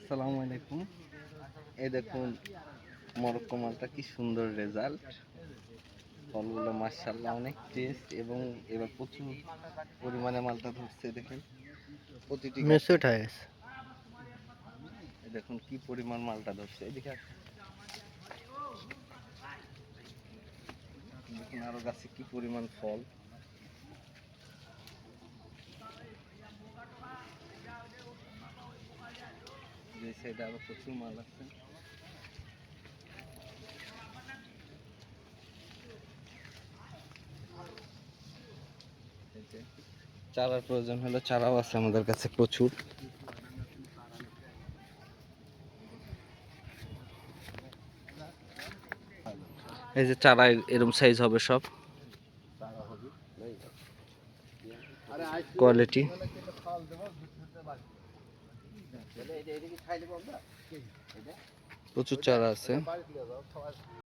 আসসালামু আলাইকুম। এই দেখুন মরক্কো মালটা কি সুন্দর রেজাল্ট। ফলগুলো মাশাআল্লাহ অনেক টেস্ট এবং এবার প্রচুর পরিমাণে মালটা ধরছে। দেখেন প্রতিটি গাছে মেচুর হয়ে গেছে। এই দেখুন কি পরিমাণ মালটা ধরছে। এদিকে আসুন। দেখুন আরো গাছে কি পরিমাণ ফল। যে সাইডে আরো প্রচুর মাল আছে। চারার প্রয়োজন হলে চারাও আছে আমাদের কাছে প্রচুর। এই যে চারা এরকম সাইজ হবে সব কোয়ালিটি। প্রচুর চারা আছে।